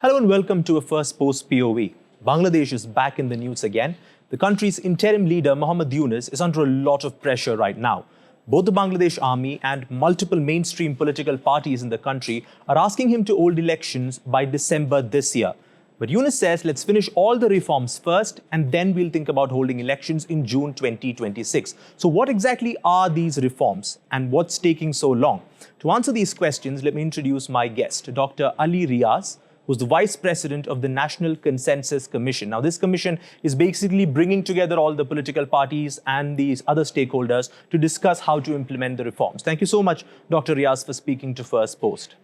Hello and welcome to a Firstpost PoV. Bangladesh is back in the news again. The country's interim leader, Muhammad Yunus, is under a lot of pressure right now. Both the Bangladesh army and multiple mainstream political parties in the country are asking him to hold elections by December this year. But Yunus says, let's finish all the reforms first and then we'll think about holding elections in June 2026. So what exactly are these reforms and what's taking so long? To answer these questions, let me introduce my guest, Dr. Ali Riaz, who's the Vice President of the National Consensus Commission. Now, this commission is basically bringing together all the political parties and these other stakeholders to discuss how to implement the reforms. Thank you so much, Dr. Riaz, for speaking to First Post.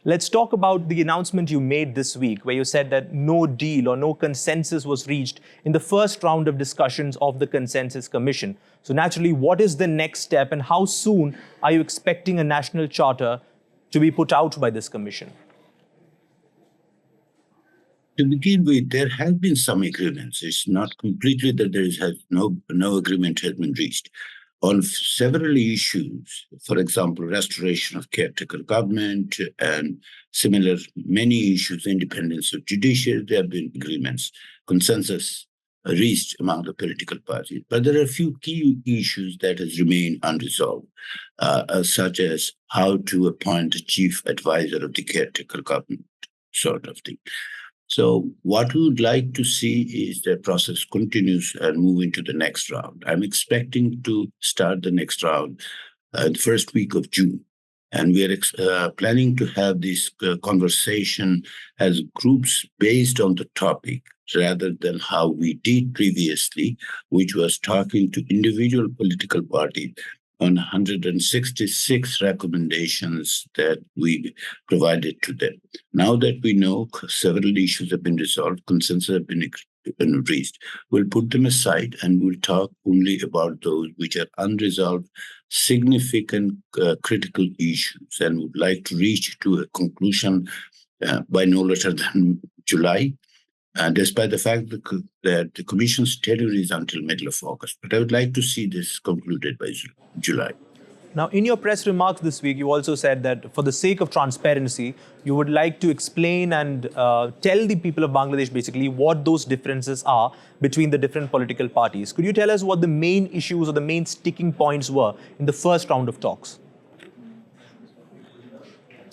Let's talk about the announcement you made this week, where you said that no deal or no consensus was reached in the first round of discussions of the Consensus Commission. So naturally, what is the next step and how soon are you expecting a national charter to be put out by this commission? To begin with, there have been some agreements. It's not completely that there is no agreement has been reached. On several issues, for example, restoration of caretaker government and similar many issues, independence of judiciary, there have been agreements, consensus reached among the political parties. But there are a few key issues that has remained unresolved, such as how to appoint the chief advisor of the caretaker government, sort of thing. So what we would like to see is the process continues and move into the next round. I'm expecting to start the next round the first week of June. And we are planning to have this conversation as groups based on the topic rather than how we did previously, which was talking to individual political parties on 166 recommendations that we provided to them. Now that we know several issues have been resolved, consensus have been reached, we'll put them aside and we'll talk only about those which are unresolved, significant critical issues, and would like to reach to a conclusion by no later than July. Despite the fact that the Commission's tenure is until middle of August. But I would like to see this concluded by July. Now, in your press remarks this week, you also said that for the sake of transparency, you would like to explain and tell the people of Bangladesh basically what those differences are between the different political parties. Could you tell us what the main issues or the main sticking points were in the first round of talks?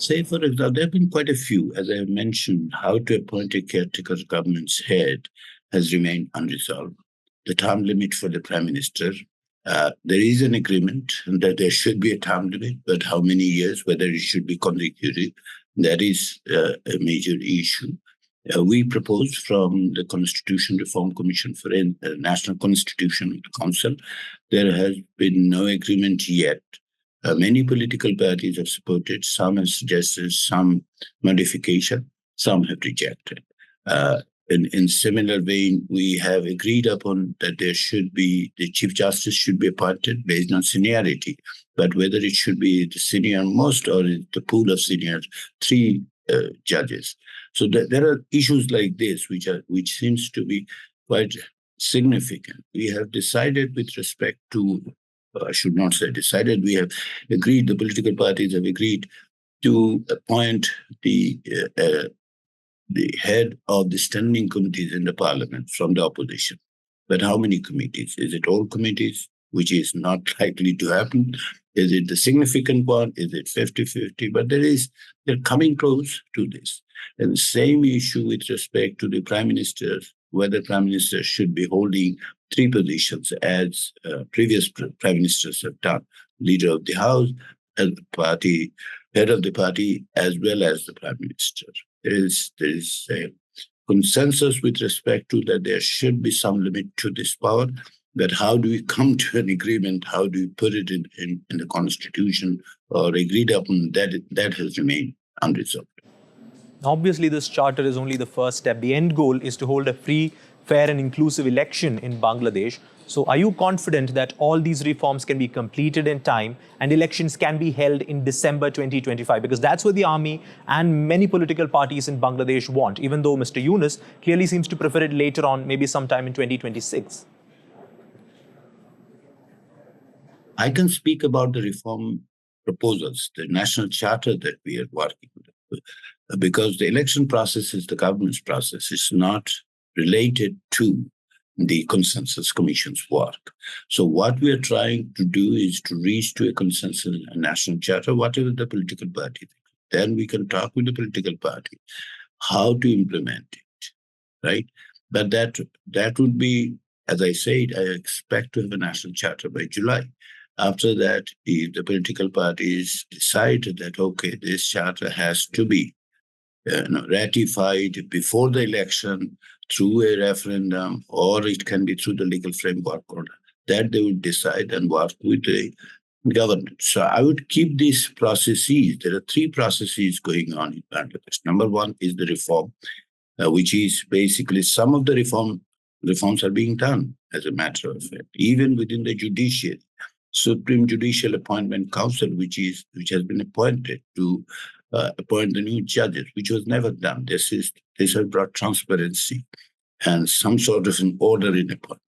Say, for example, there have been quite a few. As I have mentioned, how to appoint a caretaker government's head has remained unresolved. The term limit for the prime minister, there is an agreement that there should be a term limit, but how many years, whether it should be consecutive, that is a major issue. We proposed from the Constitution Reform Commission for a National Constitution Council. There has been no agreement yet. Many political parties have supported, some have suggested some modification, some have rejected. In similar vein, we have agreed upon that there should be, the Chief Justice should be appointed based on seniority, but whether it should be the senior most or the pool of seniors, three judges. So there are issues like this, which seems to be quite significant. We have decided with respect to I should not say decided, we have agreed, the political parties have agreed to appoint the head of the standing committees in the parliament from the opposition. But how many committees? Is it all committees, which is not likely to happen? Is it the significant one? Is it 50-50? But they're coming close to this. And the same issue with respect to the prime minister, whether prime minister should be holding three positions as previous prime ministers have done, leader of the house, and the party, head of the party, as well as the prime minister. There is a consensus with respect to that there should be some limit to this power, but how do we come to an agreement? How do we put it in the constitution or agreed upon? That has remained unresolved. Obviously, this charter is only the first step. The end goal is to hold a free, fair and inclusive election in Bangladesh. So are you confident that all these reforms can be completed in time and elections can be held in December 2025? Because that's what the army and many political parties in Bangladesh want, even though Mr. Yunus clearly seems to prefer it later on, maybe sometime in 2026. I can speak about the reform proposals, the national charter that we are working with. because the election process is the government's process. It's not related to the Consensus Commission's work. So what we are trying to do is to reach to a consensus, a national charter, whatever the political party thinks. Then we can talk with the political party how to implement it, right? But that would be, as I said, I expect to have a national charter by July. After that, if the political parties decide that, okay, this charter has to be ratified before the election through a referendum, or it can be through the legal framework order, that they will decide and work with the government. So I would keep these processes. There are three processes going on in Bangladesh. Number one is the reform, which is basically some of the reforms are being done, as a matter of fact, even within the judiciary. Supreme Judicial Appointment Council, which has been appointed to appoint the new judges, which was never done. This has brought transparency and some sort of an order in appointment.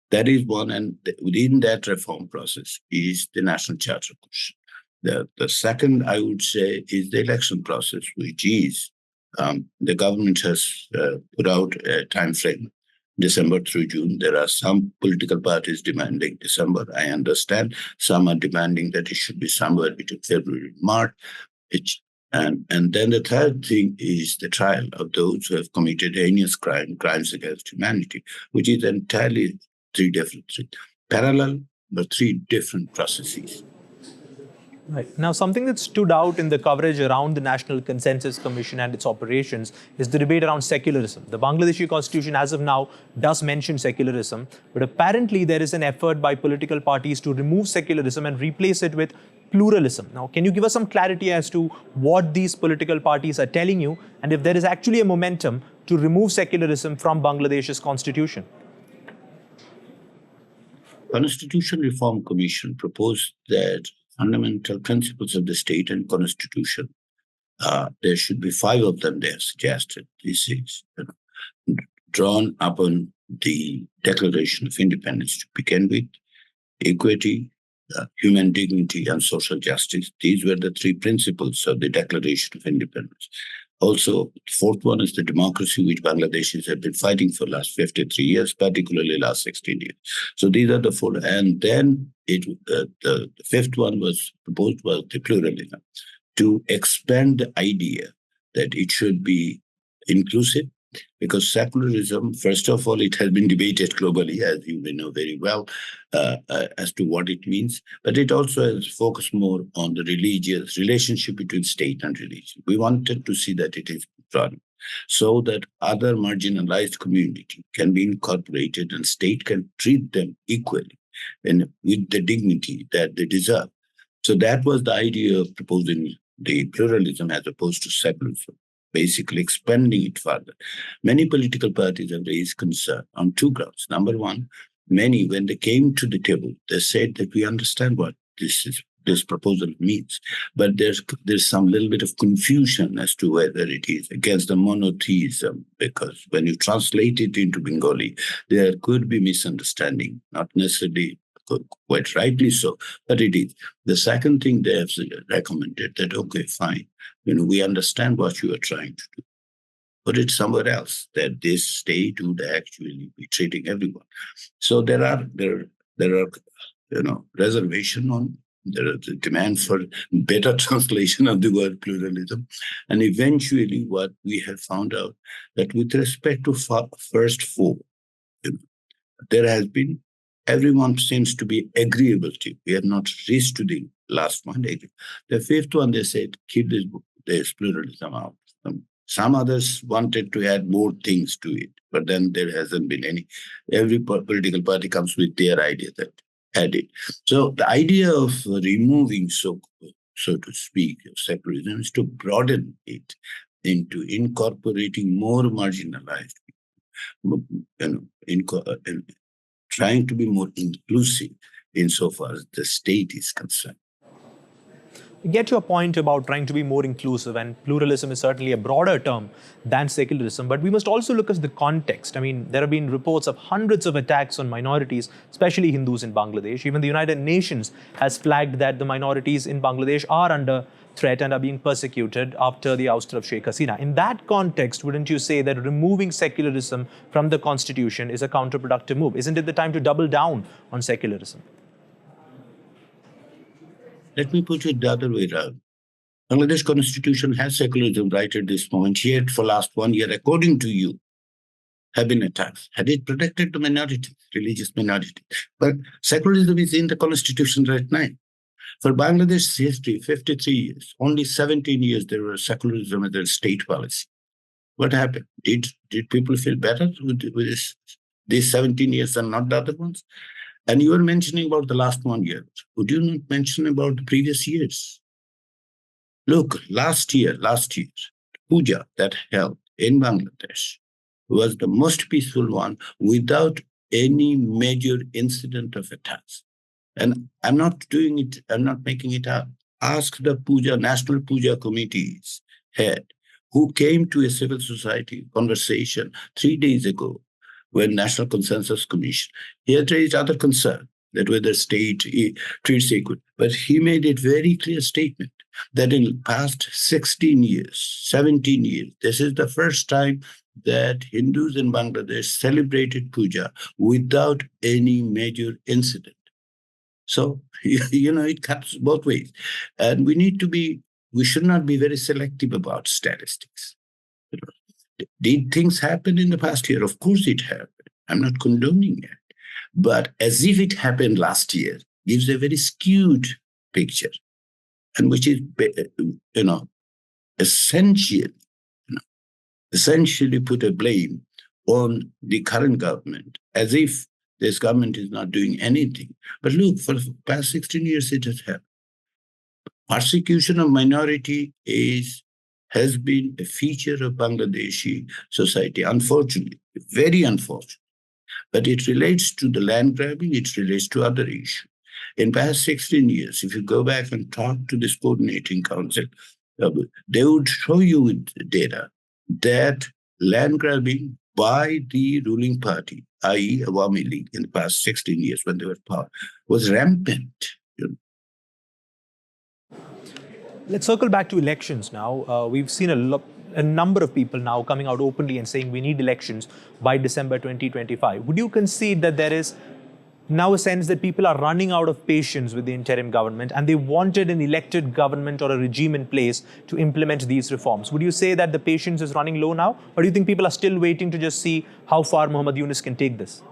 That is one, and within that reform process is the national charter question. The second, I would say, is the election process, which is the government has put out a time frame, December through June. There are some political parties demanding December. I understand. Some are demanding that it should be somewhere between February and March. And then the third thing is the trial of those who have committed heinous crimes against humanity, which is entirely three parallel, but three different processes. Right. Now, something that stood out in the coverage around the National Consensus Commission and its operations is the debate around secularism. The Bangladeshi constitution, as of now, does mention secularism, but apparently there is an effort by political parties to remove secularism and replace it with pluralism. Now, can you give us some clarity as to what these political parties are telling you, and if there is actually a momentum to remove secularism from Bangladesh's constitution? Constitution Reform Commission proposed that fundamental principles of the state and constitution, there should be 5 of them they have suggested. This is drawn upon the Declaration of Independence to begin with: equity, human dignity, and social justice. These were the 3 principles of the Declaration of Independence. Also, the fourth one is the democracy, which Bangladeshis have been fighting for the last 53 years, particularly last 16 years. So these are the 4. And then the fifth one was proposed was the pluralism, to expand the idea that it should be inclusive, because secularism, first of all, it has been debated globally, as you may know very well, as to what it means. But it also has focused more on the religious relationship between state and religion. We wanted to see that it is broad, so that other marginalized community can be incorporated and state can treat them equally and with the dignity that they deserve. So that was the idea of proposing the pluralism as opposed to secularism, basically expanding it further. Many political parties have raised concern on 2 grounds. Number one, many, when they came to the table, they said that we understand what this proposal means, but there's some little bit of confusion as to whether it is against the monotheism, because when you translate it into Bengali, there could be misunderstanding, not necessarily quite rightly so, but it is. The second thing they have recommended that, okay, fine, we understand what you are trying to do, put it somewhere else, that this state would actually be treating everyone. So there are reservation on. There is a demand for better translation of the word pluralism. And eventually what we have found out that with respect to first 4, there has been, everyone seems to be agreeable to. We have not reached to the last one. The fifth one, they said, keep this pluralism out. Some others wanted to add more things to it, but then there hasn't been any. Every political party comes with their idea that add it. So the idea of removing, so to speak, secularism is to broaden it into incorporating more marginalized people, trying to be more inclusive insofar as the state is concerned. I get your point about trying to be more inclusive, and pluralism is certainly a broader term than secularism, but we must also look at the context. I mean, there have been reports of hundreds of attacks on minorities, especially Hindus in Bangladesh. Even the United Nations has flagged that the minorities in Bangladesh are under threat and are being persecuted after the ouster of Sheikh Hasina. In that context, wouldn't you say that removing secularism from the constitution is a counterproductive move? Isn't it the time to double down on secularism? Let me put it the other way around. Bangladesh constitution has secularism right at this moment, yet for last 1 year, according to you, have been attacked. Had it protected the minorities, religious minorities? But secularism is in the constitution right now. For Bangladesh's history, 53 years, only 17 years there was secularism as a state policy. What happened? Did people feel better with these 17 years and not the other ones? And you were mentioning about the last 1 year. Would you not mention about the previous years? Look, last year, puja that held in Bangladesh was the most peaceful one without any major incident of attacks. And I'm not doing it, I'm not making it up. Ask the puja, national puja committee's head, who came to a civil society conversation 3 days ago when National Consensus Commission, he had raised other concern that whether state treats equal. But he made it very clear statement that in the past 16 years, 17 years, this is the first time that Hindus in Bangladesh celebrated puja without any major incident. So, it cuts both ways. And we should not be very selective about statistics. Did things happen in the past year? Of course it happened. I'm not condoning it. But as if it happened last year gives a very skewed picture, and which is, essentially put a blame on the current government, as if this government is not doing anything. But look, for the past 16 years, it has happened. Persecution of minority has been a feature of Bangladeshi society, unfortunately, very unfortunately. But it relates to the land grabbing, it relates to other issues. In past 16 years, if you go back and talk to this coordinating council, they would show you with data that land grabbing by the ruling party, i.e. Awami League, in the past 16 years when they were power, was rampant. Let's circle back to elections now. We've seen a number of people now coming out openly and saying we need elections by December 2025. Would you concede that there is now a sense that people are running out of patience with the interim government and they wanted an elected government or a regime in place to implement these reforms? Would you say that the patience is running low now? Or do you think people are still waiting to just see how far Muhammad Yunus can take this?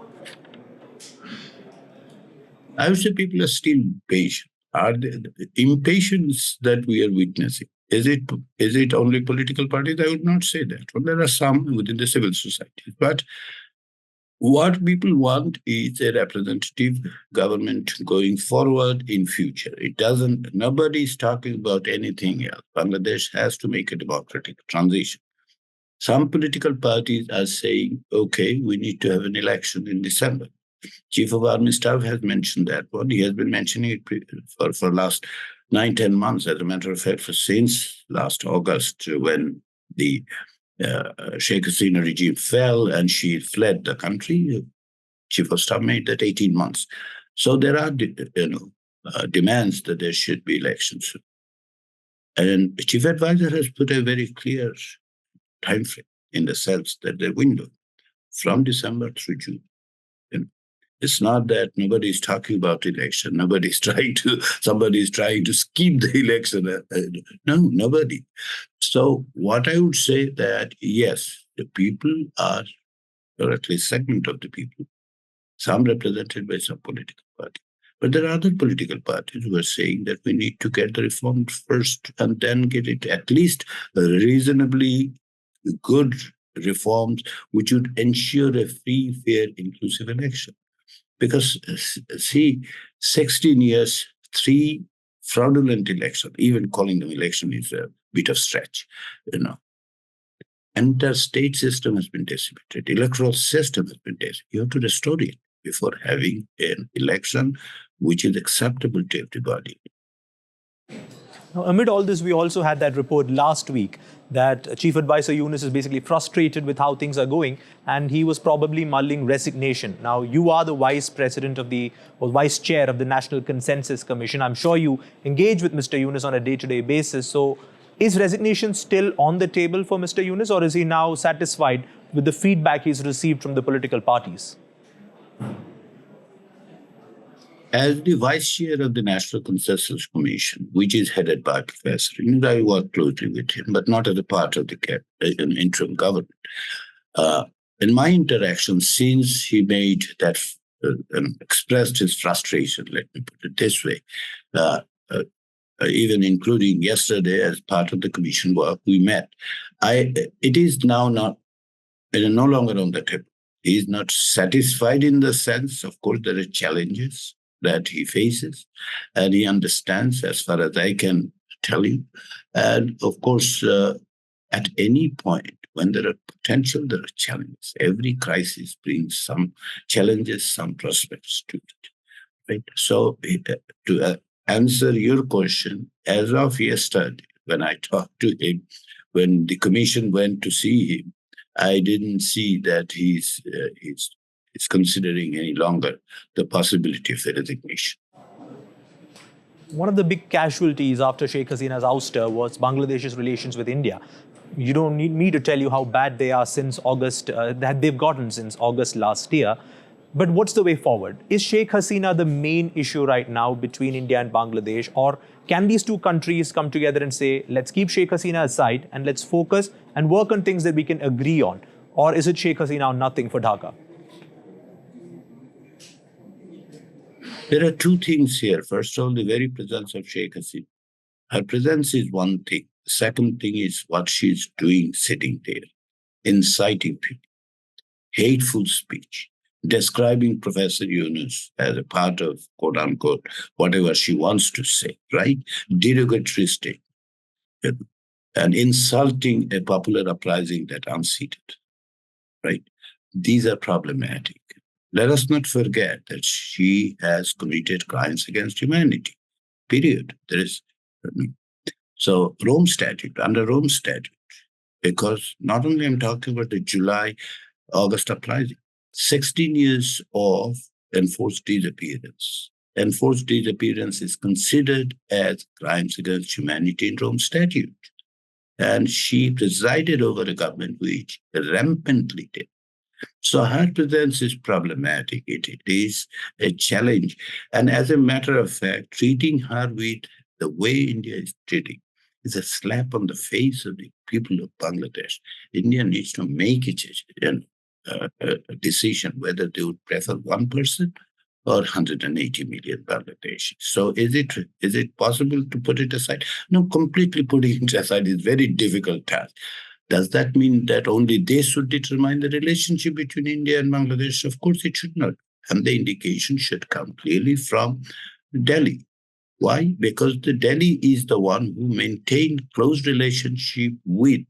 I would say people are still patient. Are the impatience that we are witnessing? Is it only political parties? I would not say that. Well, there are some within the civil society. But what people want is a representative government going forward in future. Nobody is talking about anything else. Bangladesh has to make a democratic transition. Some political parties are saying, okay, we need to have an election in December. Chief of Army Staff has mentioned that one. He has been mentioning it for last 9-10 months. As a matter of fact, since last August, when the Sheikh Hasina regime fell and she fled the country, Chief of Staff made that 18 months. So there are, demands that there should be elections. And the Chief Advisor has put a very clear time frame in the sense that the window from December through June. It's not that nobody's talking about election. Somebody's trying to skip the election. No, nobody. So what I would say that, yes, the people are, or at least segment of the people, some represented by some political party. But there are other political parties who are saying that we need to get the reform first and then get it at least reasonably good reforms, which would ensure a free, fair, inclusive election. Because, see, 16 years, 3 fraudulent elections, even calling them election is a bit of stretch, And the state system has been decimated. Electoral system has been decimated. You have to restore it before having an election which is acceptable to everybody. Now, amid all this, we also had that report last week that Chief Advisor Yunus is basically frustrated with how things are going, and he was probably mulling resignation. Now, you are the vice president of or vice chair of the National Consensus Commission. I'm sure you engage with Mr. Yunus on a day-to-day basis. So, is resignation still on the table for Mr. Yunus, or is he now satisfied with the feedback he's received from the political parties? As the vice chair of the National Consensus Commission, which is headed by Professor, and I work closely with him, but not as a part of the interim government. In my interaction, since he made that, expressed his frustration, let me put it this way, even including yesterday as part of the commission work, we met. It is now no longer on the table. He is not satisfied in the sense, of course, there are challenges that he faces, and he understands as far as I can tell you. And of course, at any point when there are potential, there are challenges. Every crisis brings some challenges, some prospects to it. Right? So to answer your question, as of yesterday, when I talked to him, when the commission went to see him, I didn't see that he's considering any longer the possibility of a resignation. One of the big casualties after Sheikh Hasina's ouster was Bangladesh's relations with India. You don't need me to tell you how bad they are since August, that they've gotten since August last year. But what's the way forward? Is Sheikh Hasina the main issue right now between India and Bangladesh? Or can these two countries come together and say, let's keep Sheikh Hasina aside and let's focus and work on things that we can agree on? Or is it Sheikh Hasina or nothing for Dhaka? There are two things here. First of all, the very presence of Sheikh Hasina. Her presence is one thing. The second thing is what she's doing sitting there, inciting people, hateful speech, describing Professor Yunus as a part of, quote unquote, whatever she wants to say, right? Derogatory statement, and insulting a popular uprising that unseated, right? These are problematic. Let us not forget that she has committed crimes against humanity, period. There is, so Rome Statute, under Rome Statute, because not only I'm talking about the July-August uprising, 16 years of enforced disappearance. Enforced disappearance is considered as crimes against humanity in Rome Statute. And she presided over a government which rampantly did. So her presence is problematic. It is a challenge. And as a matter of fact, treating her with the way India is treating is a slap on the face of the people of Bangladesh. India needs to make a decision whether they would prefer one person or 180 million Bangladeshis. So is it possible to put it aside? No, completely putting it aside is a very difficult task. Does that mean that only they should determine the relationship between India and Bangladesh? Of course, it should not. And the indication should come clearly from Delhi. Why? Because the Delhi is the one who maintained close relationship with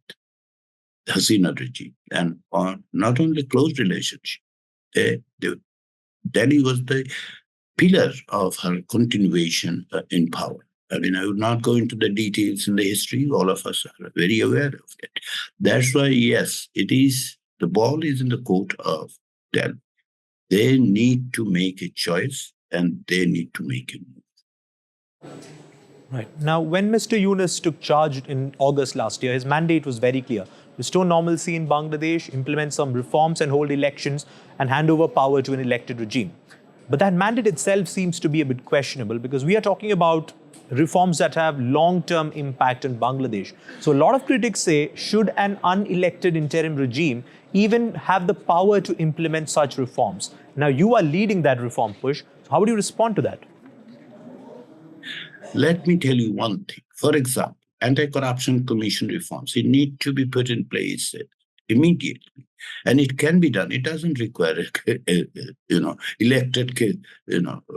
Hasina regime, and not only close relationship. Delhi was the pillar of her continuation in power. I mean, I would not go into the details in the history. All of us are very aware of it. That's why, yes, the ball is in the court of Delhi. They need to make a choice and they need to make a move. Right. Now, when Mr. Yunus took charge in August last year, his mandate was very clear. Restore normalcy in Bangladesh, implement some reforms and hold elections, and hand over power to an elected regime. But that mandate itself seems to be a bit questionable because we are talking about reforms that have long-term impact in Bangladesh. So a lot of critics say, should an unelected interim regime even have the power to implement such reforms? Now, you are leading that reform push. So how would you respond to that? Let me tell you one thing. For example, anti-corruption commission reforms, they need to be put in place immediately. And it can be done. It doesn't require elected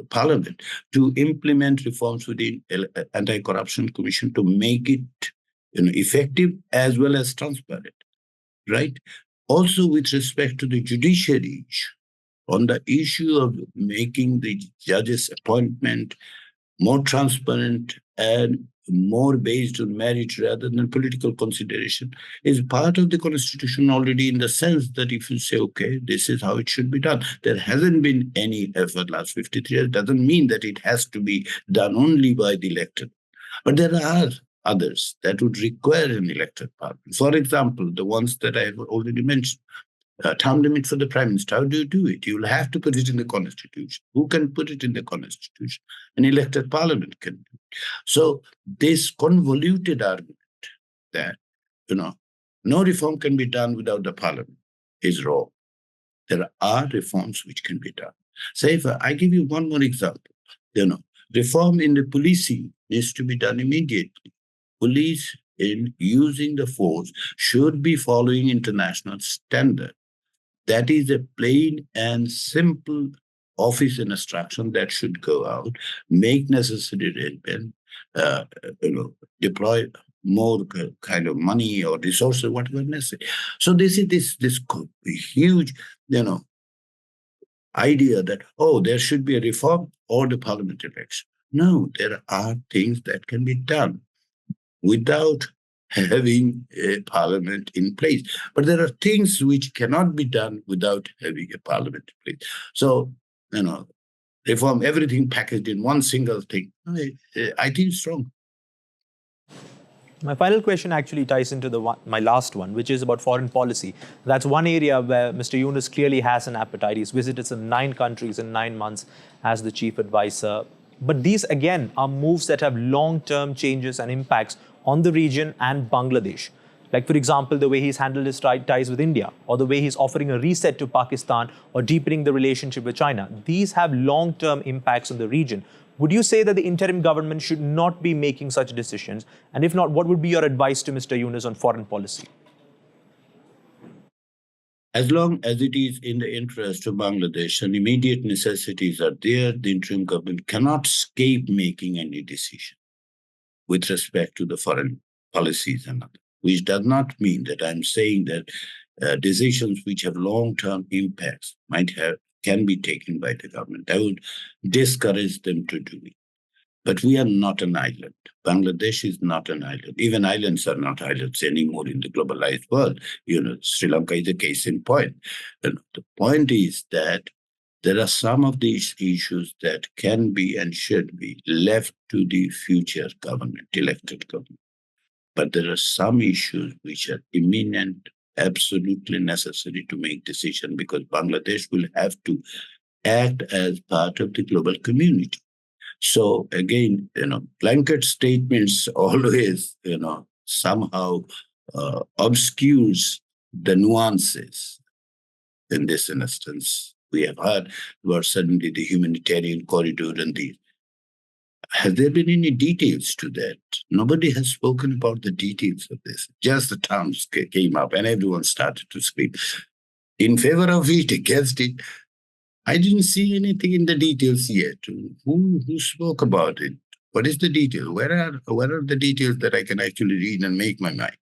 parliament to implement reforms within anti-corruption commission to make it effective as well as transparent, right? Also, with respect to the judiciary issue, on the issue of making the judges' appointment more transparent and more based on merit rather than political consideration is part of the constitution already, in the sense that if you say, okay, this is how it should be done. There hasn't been any effort last 53 years. Doesn't mean that it has to be done only by the elected. But there are others that would require an elected parliament. For example, the ones that I have already mentioned. Term limit for the prime minister. How do you do it? You'll have to put it in the constitution. Who can put it in the constitution? An elected parliament can do it. So this convoluted argument that, no reform can be done without the parliament is wrong. There are reforms which can be done. Say, if I give you one more example, reform in the policing needs to be done immediately. Police, in using the force, should be following international standard. That is a plain and simple office instruction that should go out, make necessary arrangement, deploy more kind of money or resources, whatever necessary. So this is this huge, idea that, there should be a reform or the parliament election. No, there are things that can be done without having a parliament in place. But there are things which cannot be done without having a parliament in place. So, reform everything packaged in one single thing, I think it's wrong. My final question actually ties into my last one, which is about foreign policy. That's one area where Mr. Yunus clearly has an appetite. He's visited some 9 countries in 9 months as the chief advisor. But these, again, are moves that have long-term changes and impacts on the region and Bangladesh. Like, for example, the way he's handled his ties with India, or the way he's offering a reset to Pakistan, or deepening the relationship with China. These have long-term impacts on the region. Would you say that the interim government should not be making such decisions? And if not, what would be your advice to Mr. Yunus on foreign policy? As long as it is in the interest of Bangladesh and immediate necessities are there, the interim government cannot escape making any decision with respect to the foreign policies and others, which does not mean that I'm saying that decisions which have long-term impacts can be taken by the government. I would discourage them to do it. But we are not an island. Bangladesh is not an island. Even islands are not islands anymore in the globalized world. Sri Lanka is a case in point. The point is that there are some of these issues that can be and should be left to the future government, elected government. But there are some issues which are imminent, absolutely necessary to make decision, because Bangladesh will have to act as part of the global community. So again, blanket statements always, somehow obscures the nuances. In this instance, we have heard about suddenly the humanitarian corridor and the. Has there been any details to that? Nobody has spoken about the details of this. Just the terms came up and everyone started to speak in favor of it, against it. I didn't see anything in the details yet. Who spoke about it? What is the detail? Where are the details that I can actually read and make my mind?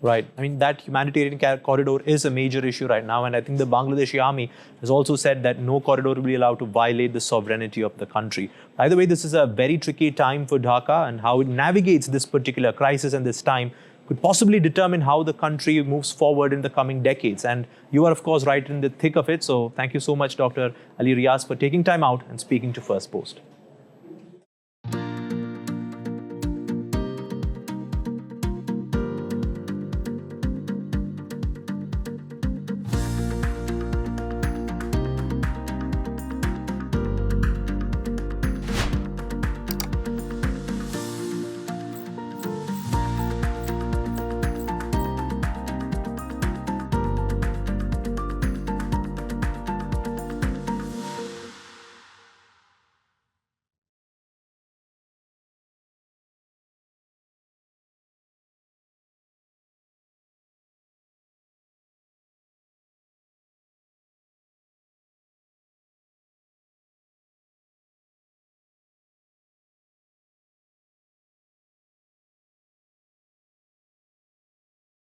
Right. I mean, that humanitarian corridor is a major issue right now. And I think the Bangladeshi army has also said that no corridor will be allowed to violate the sovereignty of the country. By the way, this is a very tricky time for Dhaka, and how it navigates this particular crisis and this time could possibly determine how the country moves forward in the coming decades. And you are, of course, right in the thick of it. So thank you so much, Dr. Ali Riaz, for taking time out and speaking to First Post.